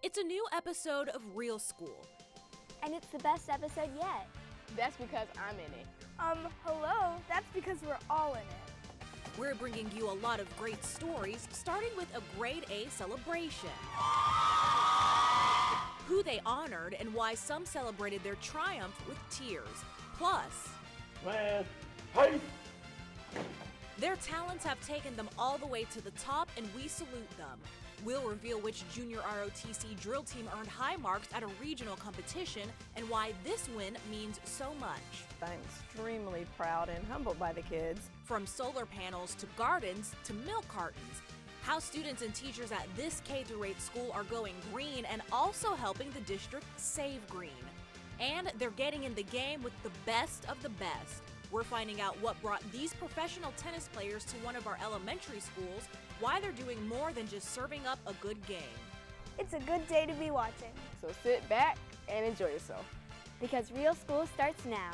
It's a new episode of Real School. And it's the best episode yet. That's because I'm in it. Hello, that's because we're all in it. We're bringing you a lot of great stories, starting with a grade A celebration. Who they honored and why some celebrated their triumph with tears. Plus, their talents have taken them all the way to the top, and we salute them. We'll reveal which junior ROTC drill team earned high marks at a regional competition and why this win means so much. I'm extremely proud and humbled by the kids. From solar panels to gardens to milk cartons, how students and teachers at this K-8 school are going green and also helping the district save green. And they're getting in the game with the best of the best. We're finding out what brought these professional tennis players to one of our elementary schools, why they're doing more than just serving up a good game. It's a good day to be watching. So sit back and enjoy yourself. Because Real School starts now.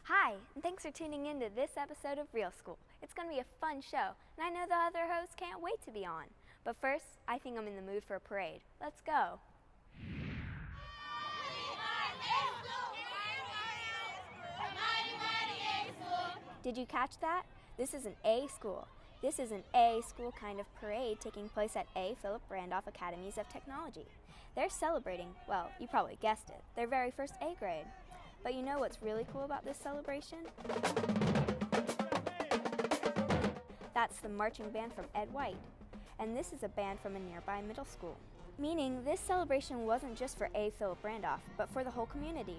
Hi, and thanks for tuning in to this episode of Real School. It's going to be a fun show, and I know the other hosts can't wait to be on. But first, I think I'm in the mood for a parade. Let's go. Did you catch that? This is an A school. This is an A school kind of parade taking place at A. Philip Randolph Academies of Technology. They're celebrating, well, you probably guessed it, their very first A grade. But you know what's really cool about this celebration? That's the marching band from Ed White. And this is a band from a nearby middle school. Meaning this celebration wasn't just for A. Philip Randolph, but for the whole community.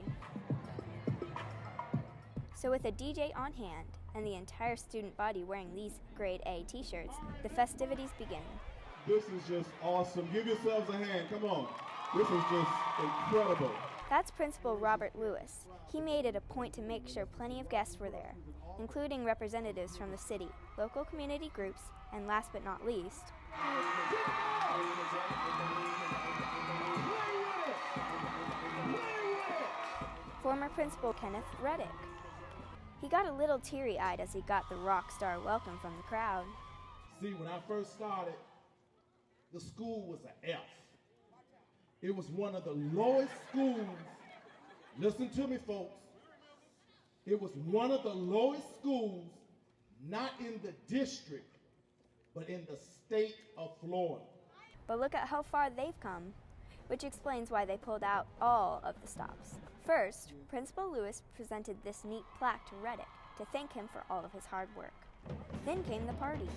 So with a DJ on hand and the entire student body wearing these grade A t-shirts, the festivities begin. This is just awesome. Give yourselves a hand. Come on. This is just incredible. That's Principal Robert Lewis. He made it a point to make sure plenty of guests were there, including representatives from the city, local community groups, and last but not least, former Principal Kenneth Reddick. He got a little teary-eyed as he got the rock star welcome from the crowd. See, when I first started, the school was an F. It was one of the lowest schools. Listen to me, folks. It was one of the lowest schools, not in the district, but in the state of Florida. But look at how far they've come, which explains why they pulled out all of the stops. First, Principal Lewis presented this neat plaque to Reddick to thank him for all of his hard work. Then came the party.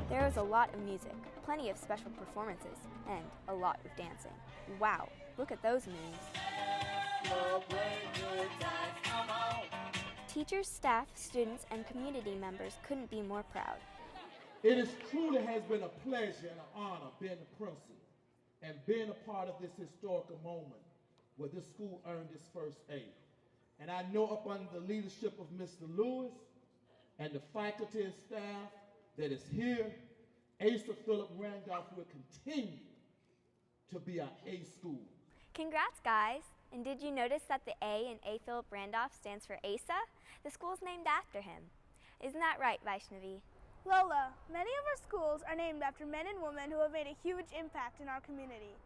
There was a lot of music, plenty of special performances, and a lot of dancing. Wow, look at those moves. Teachers, staff, students, and community members couldn't be more proud. It is truly has been a pleasure and an honor being the principal and being a part of this historical moment where this school earned its first A. And I know up under the leadership of Mr. Lewis and the faculty and staff that is here, Asa Philip Randolph will continue to be our A school. Congrats, guys! And did you notice that the A in A. Philip Randolph stands for ASA? The school's named after him. Isn't that right, Vaishnavi? Lola, many of our schools are named after men and women who have made a huge impact in our community.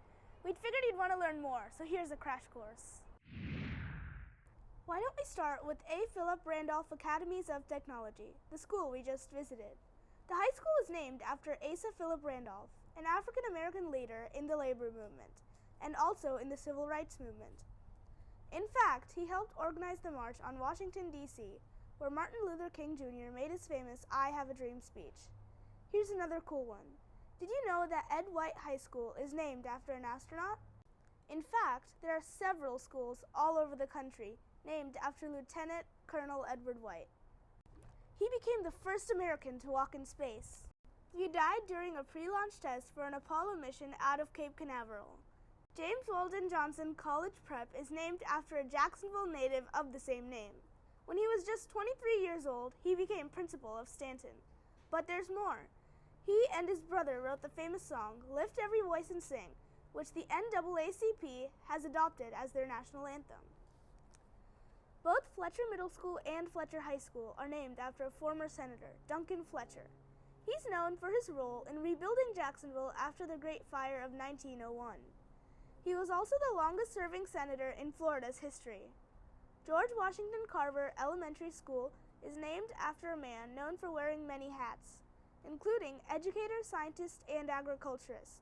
We'd figured you'd want to learn more, so here's a crash course. Why don't we start with A. Philip Randolph Academies of Technology, the school we just visited. The high school is named after Asa Philip Randolph, an African-American leader in the labor movement, and also in the civil rights movement. In fact, he helped organize the march on Washington, D.C., where Martin Luther King Jr. made his famous I Have a Dream speech. Here's another cool one. Did you know that Ed White High School is named after an astronaut? In fact, there are several schools all over the country named after Lieutenant Colonel Edward White. He became the first American to walk in space. He died during a pre-launch test for an Apollo mission out of Cape Canaveral. James Weldon Johnson College Prep is named after a Jacksonville native of the same name. When he was just 23 years old, he became principal of Stanton. But there's more. He and his brother wrote the famous song, Lift Every Voice and Sing, which the NAACP has adopted as their national anthem. Both Fletcher Middle School and Fletcher High School are named after a former senator, Duncan Fletcher. He's known for his role in rebuilding Jacksonville after the Great Fire of 1901. He was also the longest-serving senator in Florida's history. George Washington Carver Elementary School is named after a man known for wearing many hats, including educator, scientist, and agriculturist.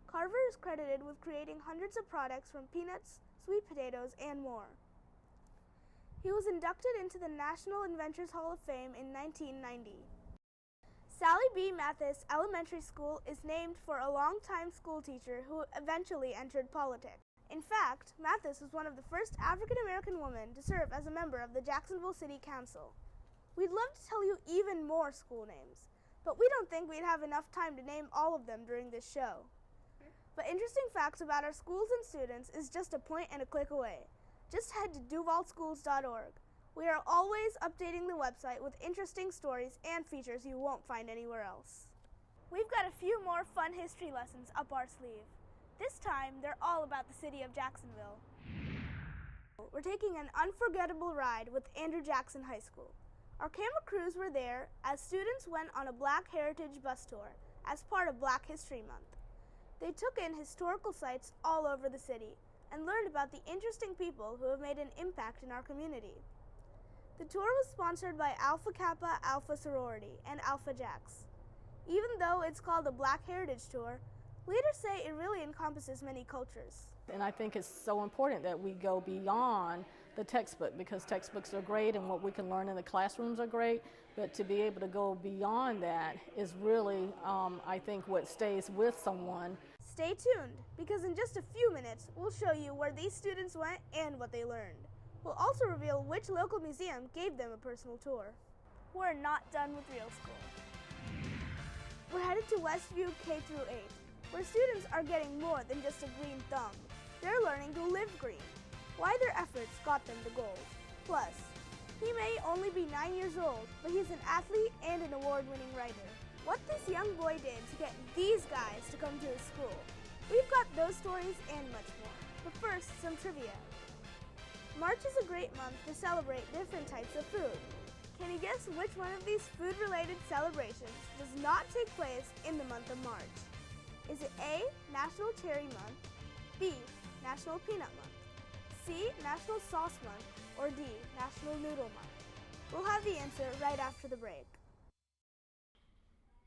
Carver is credited with creating hundreds of products from peanuts, sweet potatoes, and more. He was inducted into the National Inventors Hall of Fame in 1990. Sally B. Mathis Elementary School is named for a longtime school teacher who eventually entered politics. In fact, Mathis was one of the first African-American women to serve as a member of the Jacksonville City Council. We'd love to tell you even more school names, but we don't think we'd have enough time to name all of them during this show. But interesting facts about our schools and students is just a point and a click away. Just head to duvalschools.org. We are always updating the website with interesting stories and features you won't find anywhere else. We've got a few more fun history lessons up our sleeve. This time, they're all about the city of Jacksonville. We're taking an unforgettable ride with Andrew Jackson High School. Our camera crews were there as students went on a Black Heritage bus tour as part of Black History Month. They took in historical sites all over the city and learned about the interesting people who have made an impact in our community. The tour was sponsored by Alpha Kappa Alpha Sorority and Alpha Jacks. Even though it's called a Black Heritage Tour, leaders say it really encompasses many cultures. And I think it's so important that we go beyond the textbook, because textbooks are great and what we can learn in the classrooms are great, but to be able to go beyond that is really, I think, what stays with someone. Stay tuned, because in just a few minutes, we'll show you where these students went and what they learned. We'll also reveal which local museum gave them a personal tour. We're not done with real school. We're headed to Westview K-8, where students are getting more than just a green thumb. They're learning to live green, why their efforts got them the gold. Plus, he may only be 9 years old, but he's an athlete and an award-winning writer. What this young boy did to get these guys to come to his school. We've got those stories and much more. But first, some trivia. March is a great month to celebrate different types of food. Can you guess which one of these food-related celebrations does not take place in the month of March? Is it A, National Cherry Month, B, National Peanut Month, C, National Sauce Month, or D, National Noodle Month? We'll have the answer right after the break.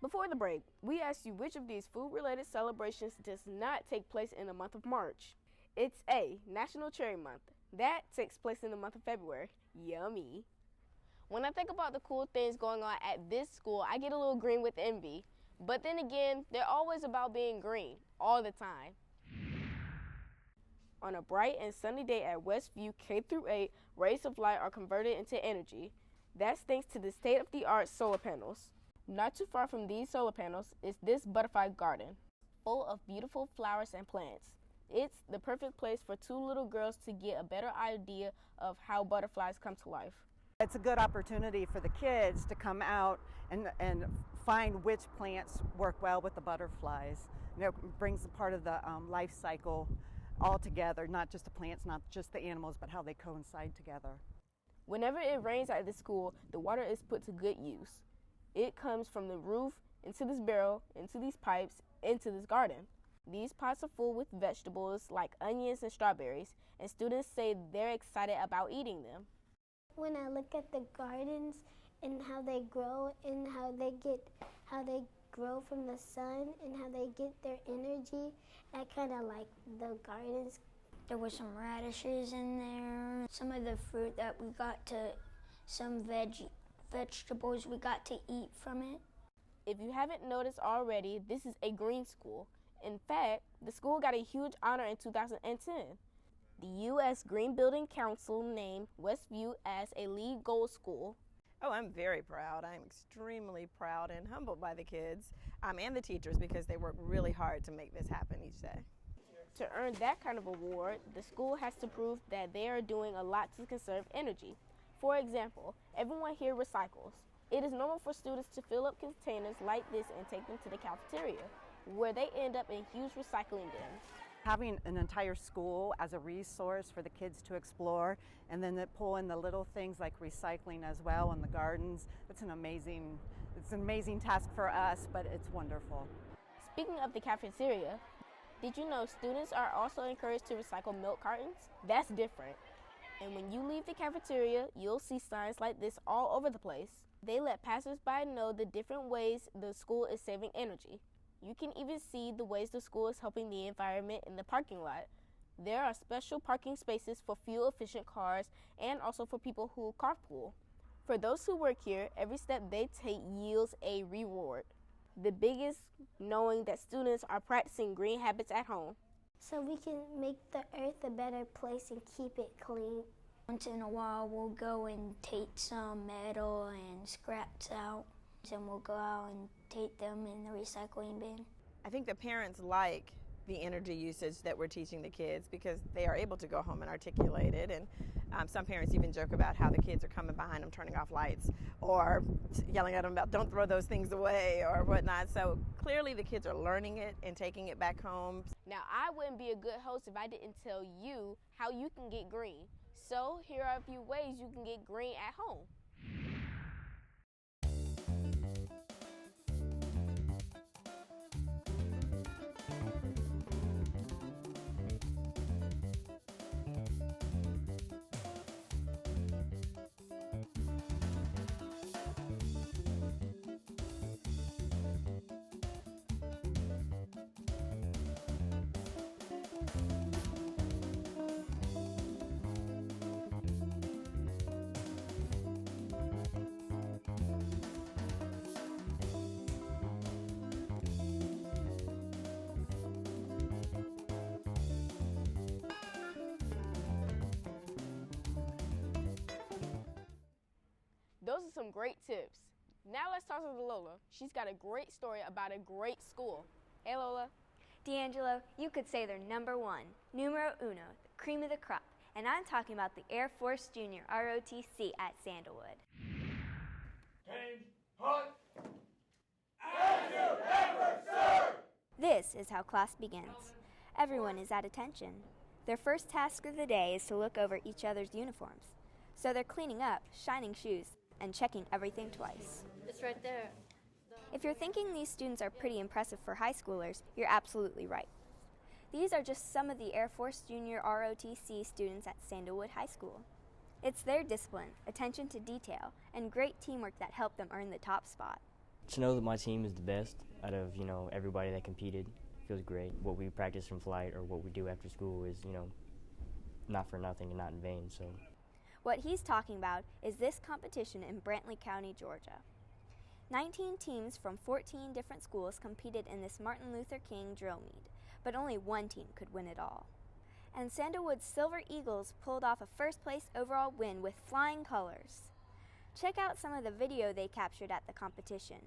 Before the break, we asked you which of these food-related celebrations does not take place in the month of March. It's A, National Cherry Month. That takes place in the month of February. Yummy. When I think about the cool things going on at this school, I get a little green with envy. But then again, they're always about being green, all the time. On a bright and sunny day at Westview K-8, rays of light are converted into energy. That's thanks to the state-of-the-art solar panels. Not too far from these solar panels is this butterfly garden, full of beautiful flowers and plants. It's the perfect place for two little girls to get a better idea of how butterflies come to life. It's a good opportunity for the kids to come out and find which plants work well with the butterflies. You know, it brings a part of the life cycle all together, not just the plants, not just the animals, but how they coincide together. Whenever it rains at the school, the water is put to good use. It comes from the roof, into this barrel, into these pipes, into this garden. These pots are full with vegetables like onions and strawberries, and students say they're excited about eating them. When I look at the gardens and how they grow and how they grow from the sun and how they get their energy, I kind of like the gardens. There were some radishes in there, some of the fruit that we got to, some vegetables we got to eat from it. If you haven't noticed already, this is a green school. In fact, the school got a huge honor in 2010. The U.S. Green Building Council named Westview as a LEED Gold School. Oh, I'm very proud. I'm extremely proud and humbled by the kids and the teachers, because they work really hard to make this happen each day. To earn that kind of award, the school has to prove that they are doing a lot to conserve energy. For example, everyone here recycles. It is normal for students to fill up containers like this and take them to the cafeteria, where they end up in huge recycling bins. Having an entire school as a resource for the kids to explore, and then they pull in the little things like recycling as well in the gardens, it's an amazing task for us, but it's wonderful. Speaking of the cafeteria, did you know students are also encouraged to recycle milk cartons? That's different. And when you leave the cafeteria, you'll see signs like this all over the place. They let passersby know the different ways the school is saving energy. You can even see the ways the school is helping the environment in the parking lot. There are special parking spaces for fuel-efficient cars and also for people who carpool. For those who work here, every step they take yields a reward. The biggest knowing that students are practicing green habits at home. So we can make the earth a better place and keep it clean. Once in a while, we'll go and take some metal and scraps out, and we'll go out and take them in the recycling bin. I think the parents like the energy usage that we're teaching the kids because they are able to go home and articulate it. And some parents even joke about how the kids are coming behind them, turning off lights, or yelling at them about don't throw those things away or whatnot. So clearly the kids are learning it and taking it back home. Now, I wouldn't be a good host if I didn't tell you how you can get green. So here are a few ways you can get green at home. Those are some great tips. Now let's talk to Lola. She's got a great story about a great school. Hey, Lola. D'Angelo, you could say they're number one, numero uno, the cream of the crop. And I'm talking about the Air Force Junior ROTC at Sandalwood. James Hunt, as you ever serve! This is how class begins. Everyone is at attention. Their first task of the day is to look over each other's uniforms. So they're cleaning up, shining shoes, and checking everything twice. It's right there. If you're thinking these students are pretty impressive for high schoolers, you're absolutely right. These are just some of the Air Force Junior ROTC students at Sandalwood High School. It's their discipline, attention to detail, and great teamwork that helped them earn the top spot. To know that my team is the best out of, everybody that competed feels great. What we practice from flight or what we do after school is, not for nothing and not in vain, so. What he's talking about is this competition in Brantley County, Georgia. 19 teams from 14 different schools competed in this Martin Luther King drill meet, but only one team could win it all. And Sandalwood's Silver Eagles pulled off a first-place overall win with flying colors. Check out some of the video they captured at the competition.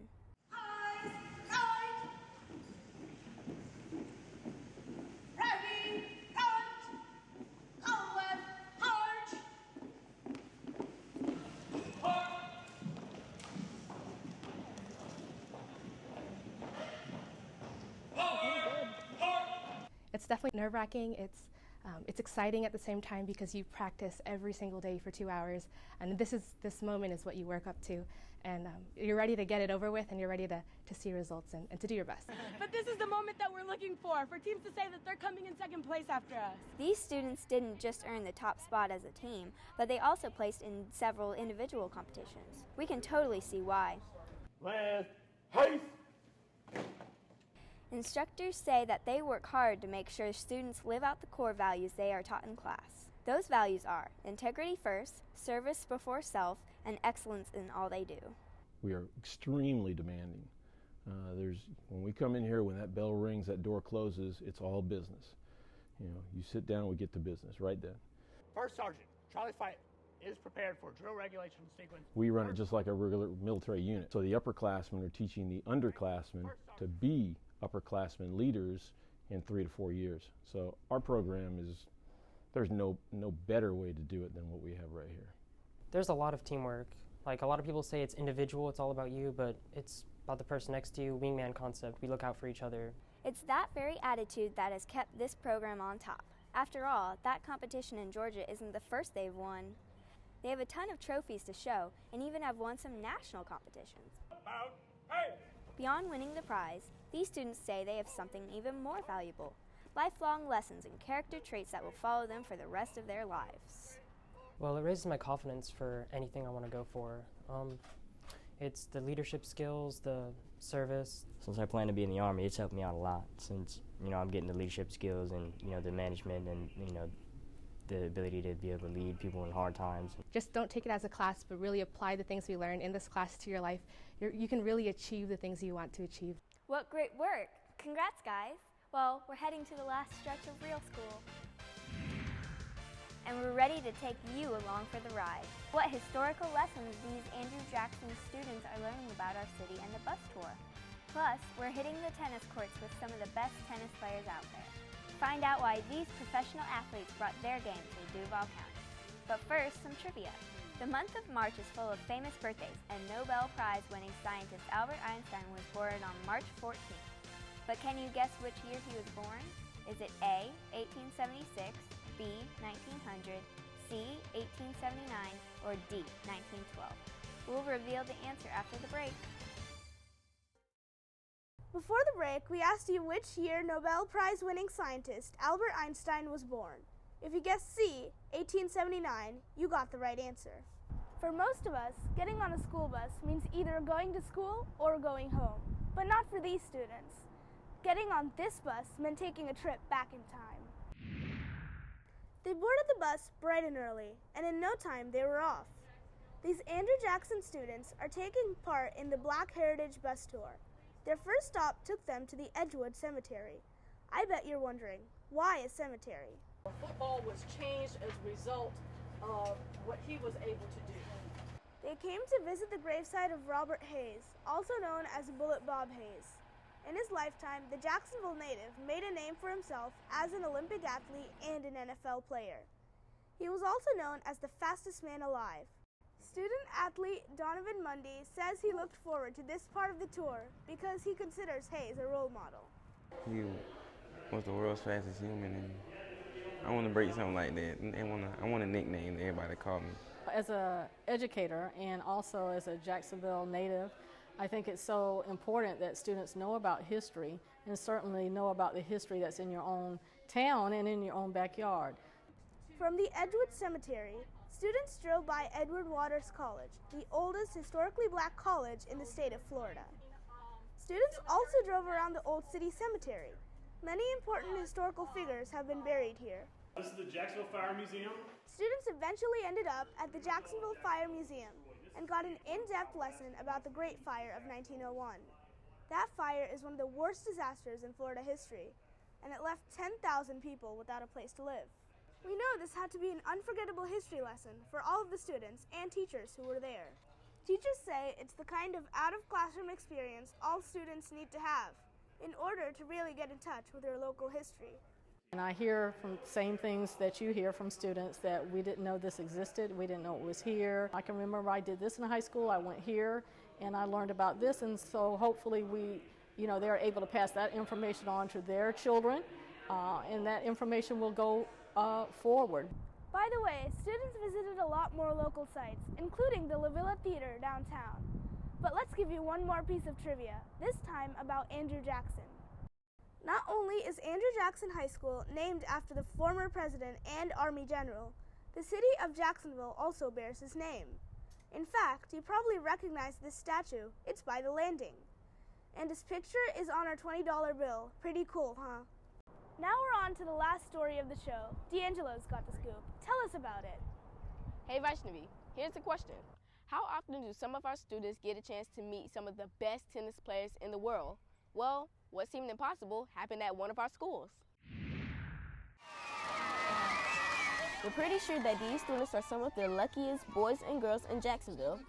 It's definitely nerve-wracking. It's exciting at the same time because you practice every single day for 2 hours, and this moment is what you work up to, and you're ready to get it over with, and you're ready to see results and to do your best. But this is the moment that we're looking for teams to say that they're coming in second place after us. These students didn't just earn the top spot as a team, but they also placed in several individual competitions. We can totally see why. Last haste! Instructors say that they work hard to make sure students live out the core values they are taught in class. Those values are integrity first, service before self, and excellence in all they do. We are extremely demanding. When we come in here, when that bell rings, that door closes, it's all business. You sit down, we get to business right then. First Sergeant, Charlie Fight is prepared for drill regulation sequence. We run it just like a regular military unit. So the upperclassmen are teaching the underclassmen to be upperclassmen leaders in 3 to 4 years. So our program there's no better way to do it than what we have right here. There's a lot of teamwork. Like, a lot of people say it's individual, it's all about you, but it's about the person next to you, wingman concept. We look out for each other. It's that very attitude that has kept this program on top. After all, that competition in Georgia isn't the first they've won. They have a ton of trophies to show and even have won some national competitions. Beyond winning the prize, these students say they have something even more valuable, lifelong lessons and character traits that will follow them for the rest of their lives. Well, it raises my confidence for anything I want to go for. It's the leadership skills, the service. Since I plan to be in the Army, it's helped me out a lot since, I'm getting the leadership skills and, the management and, the ability to be able to lead people in hard times. Just don't take it as a class, but really apply the things we learned in this class to your life. You can really achieve the things you want to achieve. What great work! Congrats, guys! Well, we're heading to the last stretch of real school. And we're ready to take you along for the ride. What historical lessons these Andrew Jackson students are learning about our city and the bus tour. Plus, we're hitting the tennis courts with some of the best tennis players out there. Find out why these professional athletes brought their game to Duval County. But first, some trivia. The month of March is full of famous birthdays, and Nobel Prize-winning scientist Albert Einstein was born on March 14th. But can you guess which year he was born? Is it A, 1876, B, 1900, C, 1879, or D, 1912? We'll reveal the answer after the break. Before the break, we asked you which year Nobel Prize-winning scientist Albert Einstein was born. If you guessed C, 1879, you got the right answer. For most of us, getting on a school bus means either going to school or going home, but not for these students. Getting on this bus meant taking a trip back in time. They boarded the bus bright and early, and in no time they were off. These Andrew Jackson students are taking part in the Black Heritage Bus Tour. Their first stop took them to the Edgewood Cemetery. I bet you're wondering, why a cemetery? Football was changed as a result of what he was able to do. They came to visit the gravesite of Robert Hayes, also known as Bullet Bob Hayes. In his lifetime, the Jacksonville native made a name for himself as an Olympic athlete and an NFL player. He was also known as the fastest man alive. Student-athlete Donovan Mundy says he looked forward to this part of the tour because he considers Hayes a role model. He was the world's fastest human, and I want to break something like that. I want a nickname that everybody call me. As an educator and also as a Jacksonville native, I think it's so important that students know about history and certainly know about the history that's in your own town and in your own backyard. From the Edgewood Cemetery, students drove by Edward Waters College, the oldest historically black college in the state of Florida. Students also drove around the Old City Cemetery. Many important historical figures have been buried here. This is the Jacksonville Fire Museum. Students eventually ended up at the Jacksonville Fire Museum and got an in-depth lesson about the Great Fire of 1901. That fire is one of the worst disasters in Florida history, and it left 10,000 people without a place to live. We know this had to be an unforgettable history lesson for all of the students and teachers who were there. Teachers say it's the kind of out-of-classroom experience all students need to have in order to really get in touch with their local history. And I hear from the same things that you hear from students, that we didn't know this existed, we didn't know it was here. I can remember I did this in high school, I went here and I learned about this, and so hopefully they're able to pass that information on to their children, and that information will go forward. By the way, students visited a lot more local sites, including the La Villa Theater downtown. But let's give you one more piece of trivia, this time about Andrew Jackson. Not only is Andrew Jackson High School named after the former president and Army general, the city of Jacksonville also bears his name. In fact, you probably recognize this statue. It's by the landing. And his picture is on our $20 bill. Pretty cool, huh? Now we're on to the last story of the show. D'Angelo's got the scoop. Tell us about it. Hey Vaishnavi, here's the question. How often do some of our students get a chance to meet some of the best tennis players in the world? Well, what seemed impossible happened at one of our schools. We're pretty sure that these students are some of the luckiest boys and girls in Jacksonville.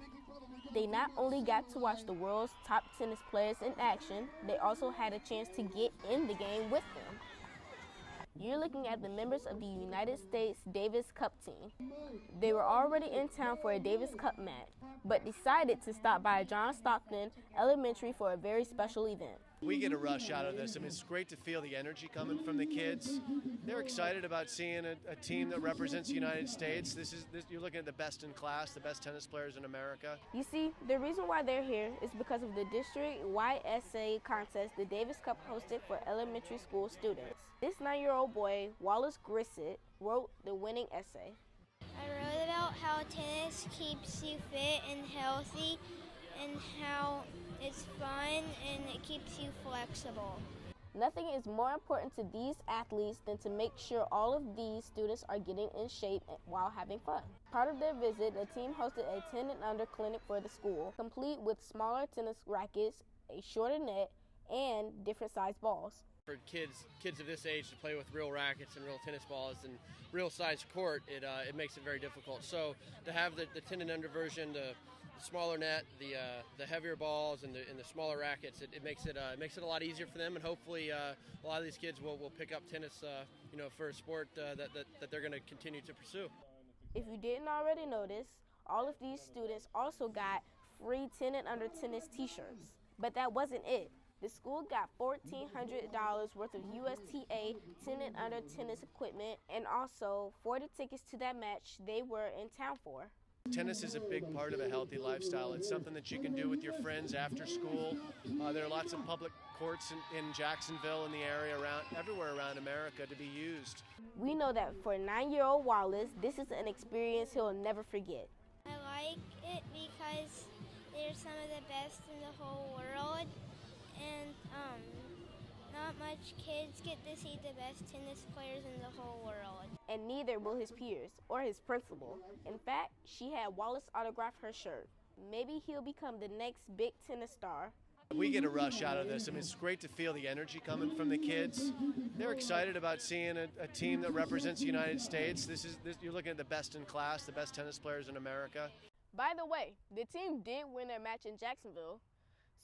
They not only got to watch the world's top tennis players in action, they also had a chance to get in the game with them. You're looking at the members of the United States Davis Cup team. They were already in town for a Davis Cup match, but decided to stop by John Stockton Elementary for a very special event. We get a rush out of this. I mean, it's great to feel the energy coming from the kids. They're excited about seeing a team that represents the United States. You're looking at the best in class, the best tennis players in America. You see, the reason why they're here is because of the district-wide essay contest the Davis Cup hosted for elementary school students. This 9-year-old boy, Wallace Grissett, wrote the winning essay. I wrote about how tennis keeps you fit and healthy and how it's fun and it keeps you flexible. Nothing is more important to these athletes than to make sure all of these students are getting in shape while having fun. Part of their visit, the team hosted a 10 and under clinic for the school, complete with smaller tennis rackets, a shorter net, and different sized balls. For kids of this age to play with real rackets and real tennis balls and real size court, it makes it very difficult. So to have the 10 and under version, the smaller net, the heavier balls, and the smaller rackets, it makes it a lot easier for them, and hopefully a lot of these kids will pick up tennis, for a sport that they're going to continue to pursue. If you didn't already notice, all of these students also got free 10 and under tennis t-shirts, but that wasn't it. The school got $1,400 worth of USTA 10 and under tennis equipment and also 40 tickets to that match they were in town for. Tennis is a big part of a healthy lifestyle. It's something that you can do with your friends after school. There are lots of public courts in Jacksonville and the area everywhere around America to be used. We know that for 9-year-old Wallace, this is an experience he'll never forget. I like it because they're some of the best in the whole world, and not much kids get to see the best tennis players in the whole world. And neither will his peers or his principal. In fact, she had Wallace autograph her shirt. Maybe he'll become the next big tennis star. We get a rush out of this. I mean, it's great to feel the energy coming from the kids. They're excited about seeing a team that represents the United States. You're looking at the best in class, the best tennis players in America. By the way, the team did win their match in Jacksonville.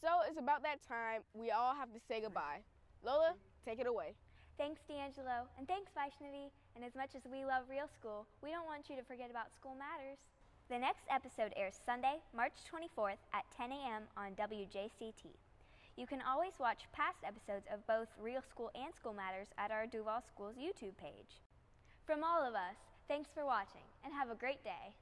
So it's about that time we all have to say goodbye. Lola, take it away. Thanks, D'Angelo, and thanks, Vaishnavi. And as much as we love Real School, we don't want you to forget about School Matters. The next episode airs Sunday, March 24th at 10 a.m. on WJCT. You can always watch past episodes of both Real School and School Matters at our Duval Schools YouTube page. From all of us, thanks for watching, and have a great day.